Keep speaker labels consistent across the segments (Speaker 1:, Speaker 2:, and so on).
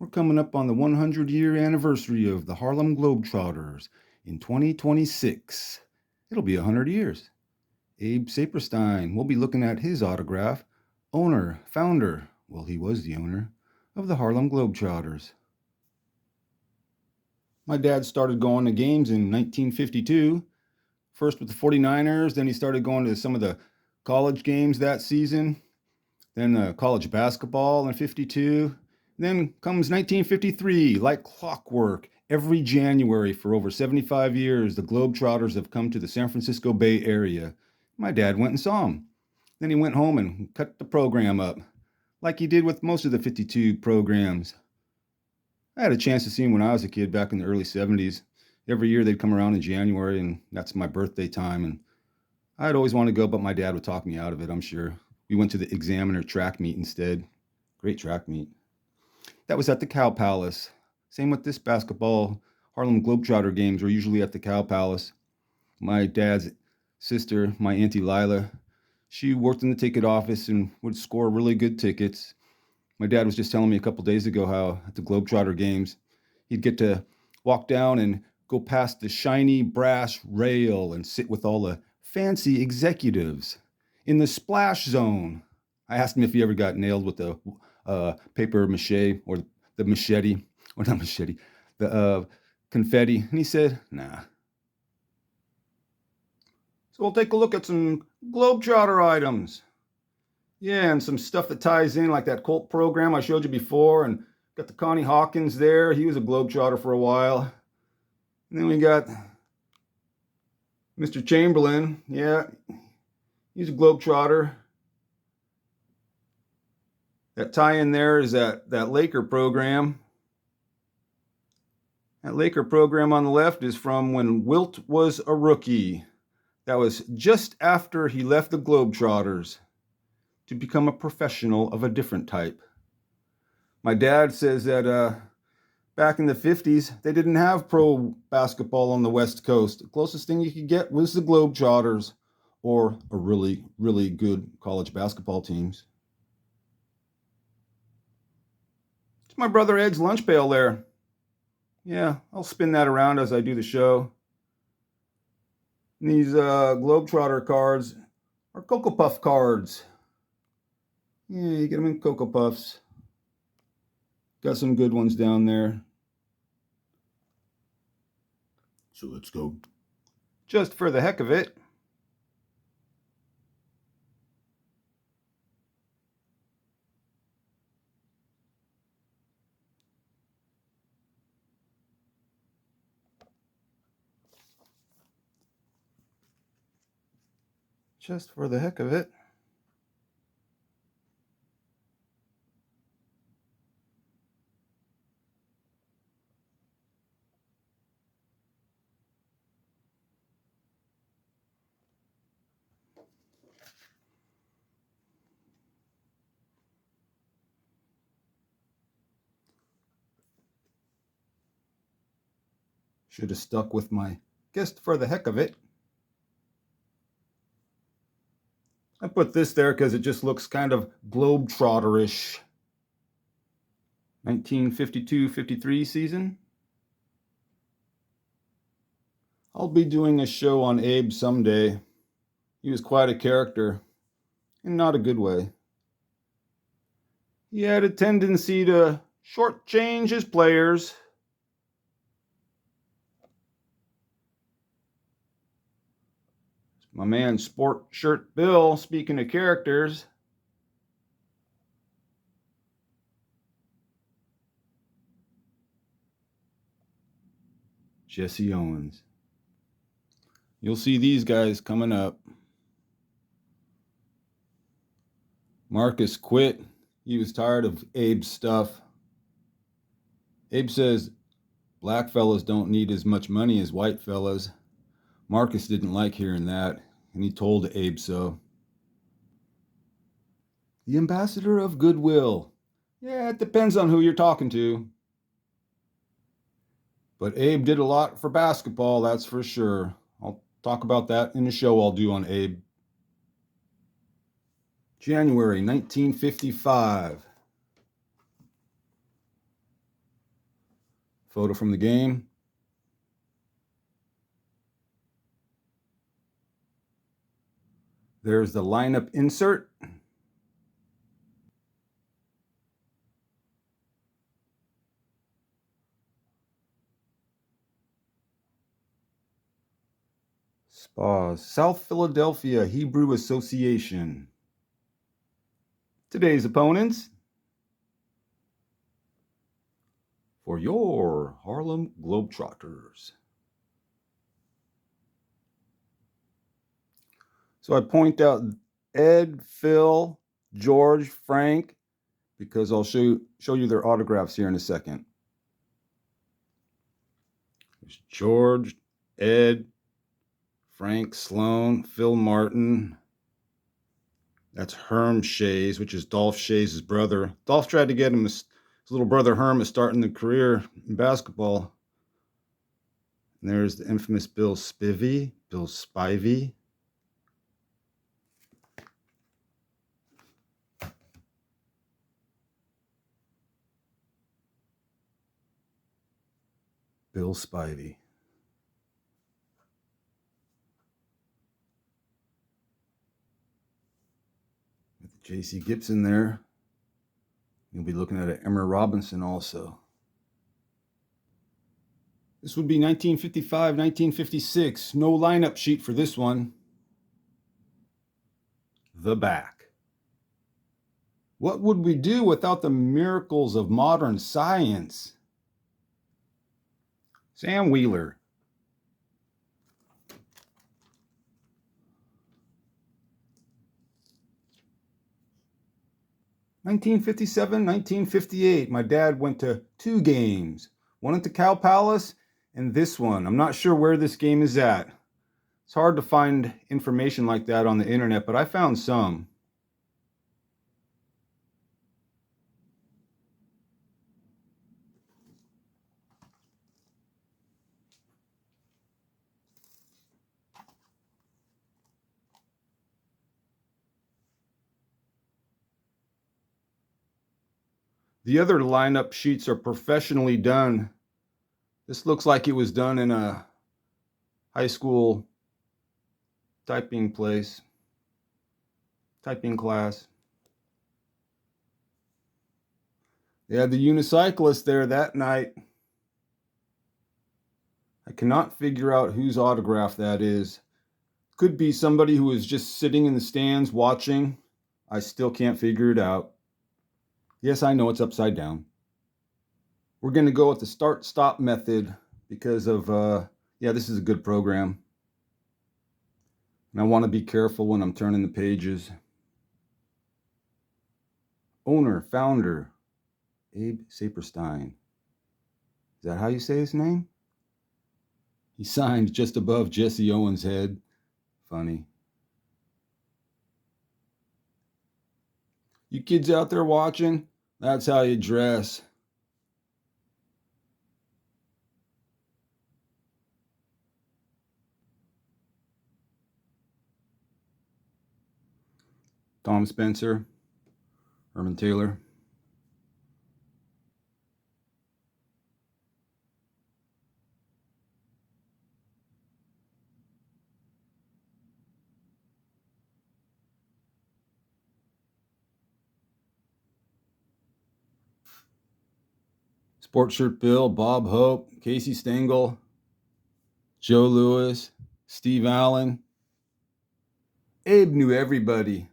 Speaker 1: We're coming up on the 100-year anniversary of the Harlem Globetrotters in 2026. It'll be 100 years. Abe Saperstein, we'll be looking at his autograph. Owner, founder, well, he was the owner of the Harlem Globetrotters. My dad started going to games in 1952, first with the 49ers, then he started going to some of the college games that season, then college basketball in 52. Then comes 1953, like clockwork. Every January for over 75 years, the Globetrotters have come to the San Francisco Bay Area. My dad went and saw them. Then he went home and cut the program up, like he did with most of the 52 programs. I had a chance to see him when I was a kid back in the early 70s. Every year they'd come around in January, and that's my birthday time. And I'd always want to go, but my dad would talk me out of it, I'm sure. We went to the Examiner track meet instead. Great track meet. That was at the Cow Palace. Same with this basketball. Harlem Globetrotter games were usually at the Cow Palace. My dad's sister, my Auntie Lila, she worked in the ticket office and would score really good tickets. My dad was just telling me a couple days ago how at the Globetrotter games, he'd get to walk down and go past the shiny brass rail and sit with all the fancy executives in the splash zone. I asked him if he ever got nailed with the paper mache or the machete, or not machete, the confetti. And he said, nah. So we'll take a look at some Globetrotter items. Yeah, and some stuff that ties in, like that Colt program I showed you before, and got the Connie Hawkins there. He was a Globetrotter for a while. And then we got Mr. Chamberlain. Yeah, he's a Globetrotter. That tie-in there is that Laker program. That Laker program on the left is from when Wilt was a rookie. That was just after he left the Globetrotters to become a professional of a different type. My dad says that back in the 50s, they didn't have pro basketball on the West Coast. The closest thing you could get was the Globetrotters or a really, really good college basketball teams. It's my brother Ed's lunch pail there. Yeah, I'll spin that around as I do the show. And these Globetrotter cards are Cocoa Puff cards. Yeah, you get them in Cocoa Puffs. Got some good ones down there. So let's go. Just for the heck of it. Just for the heck of it. Should have stuck with my just for the heck of it. I put this there because it just looks kind of Globetrotter-ish. 1952-53 season. I'll be doing a show on Abe someday. He was quite a character, in not a good way. He had a tendency to shortchange his players. My man Sport Shirt Bill, speaking of characters. Jesse Owens. You'll see these guys coming up. Marcus quit. He was tired of Abe's stuff. Abe says black fellas don't need as much money as white fellas. Marcus didn't like hearing that, and he told Abe so. The ambassador of goodwill. Yeah, it depends on who you're talking to. But Abe did a lot for basketball, that's for sure. I'll talk about that in a show I'll do on Abe. January 1955. Photo from the game. There's the lineup insert. SPAS, South Philadelphia Hebrew Association. Today's opponents for your Harlem Globetrotters. So I point out Ed, Phil, George, Frank, because I'll show you their autographs here in a second. There's George, Ed, Frank Sloan, Phil Martin. That's Herm Shays, which is Dolph Shays' brother. Dolph tried to get him, his little brother Herm is starting the career in basketball. And there's the infamous Bill Spivey. Bill Spivey. With the J.C. Gibson there. You'll be looking at an Emmer Robinson also. This would be 1955, 1956. No lineup sheet for this one. The back. What would we do without the miracles of modern science? Sam Wheeler. (1957, 1958). My dad went to 2 games. One at the Cow Palace and this one. I'm not sure where this game is at. It's hard to find information like that on the internet, but I found some. The other lineup sheets are professionally done. This looks like it was done in a high school typing class. They had the unicyclist there that night. I cannot figure out whose autograph that is. Could be somebody who was just sitting in the stands watching. I still can't figure it out. Yes, I know it's upside down. We're going to go with the start-stop method because of, this is a good program. And I want to be careful when I'm turning the pages. Owner, founder, Abe Saperstein. Is that how you say his name? He signed just above Jesse Owens' head. Funny. You kids out there watching, that's how you dress. Tom Spencer, Herman Taylor. Sports Shirt Bill, Bob Hope, Casey Stengel, Joe Louis, Steve Allen. Abe knew everybody.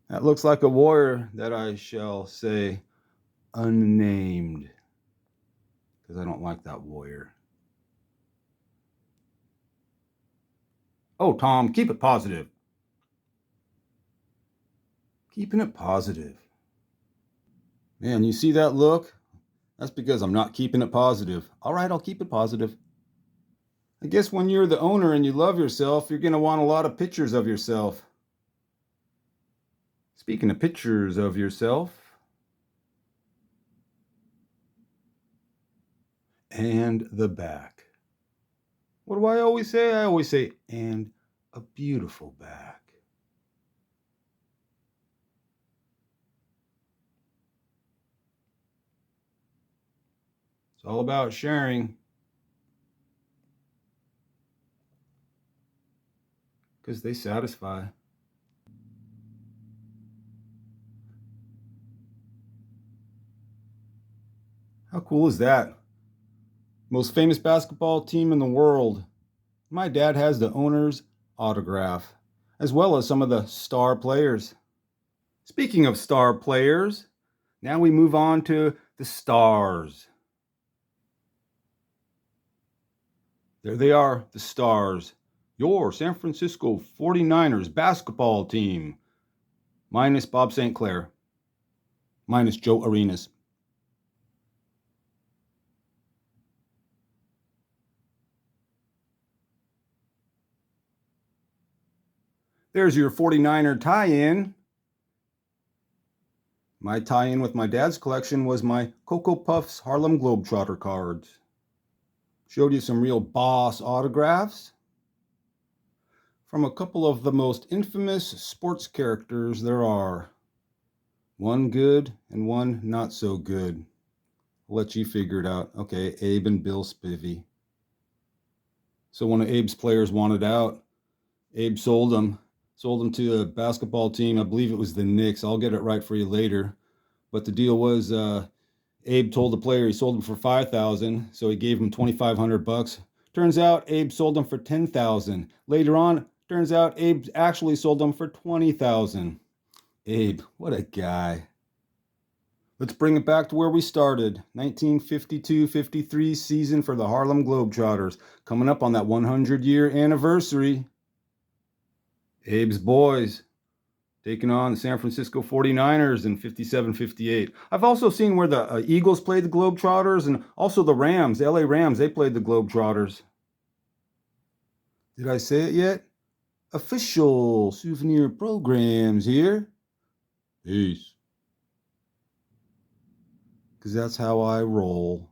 Speaker 1: That looks like a warrior that I shall say unnamed, because I don't like that warrior. Oh, Tom, keep it positive. Keeping it positive. Man, you see that look? That's because I'm not keeping it positive. All right, I'll keep it positive. I guess when you're the owner and you love yourself, you're going to want a lot of pictures of yourself. Speaking of pictures of yourself, and the back. What do I always say? I always say, and a beautiful back. It's all about sharing. Because they satisfy. How cool is that? Most famous basketball team in the world. My dad has the owner's autograph, as well as some of the star players. Speaking of star players, now we move on to the stars. There they are, the stars. Your San Francisco 49ers basketball team, minus Bob St. Clair, minus Joe Arenas. There's your 49er tie-in. My tie-in with my dad's collection was my Cocoa Puffs Harlem Globetrotter cards. Showed you some real boss autographs from a couple of the most infamous sports characters there are. One good and one not so good. I'll let you figure it out. Okay, Abe and Bill Spivey. So one of Abe's players wanted out. Abe sold him to a basketball team. I believe it was the Knicks. I'll get it right for you later. But the deal was Abe told the player he sold him for $5,000, so he gave him $2,500. Turns out Abe sold him for $10,000. Later on, turns out Abe actually sold him for $20,000. Abe, what a guy. Let's bring it back to where we started. 1952-53 season for the Harlem Globetrotters. Coming up on that 100-year anniversary. Abe's boys taking on the San Francisco 49ers in 57-58. I've also seen where the Eagles played the Globetrotters and also the Rams, LA Rams, they played the Globetrotters. Did I say it yet? Official souvenir programs here. Peace. Because that's how I roll.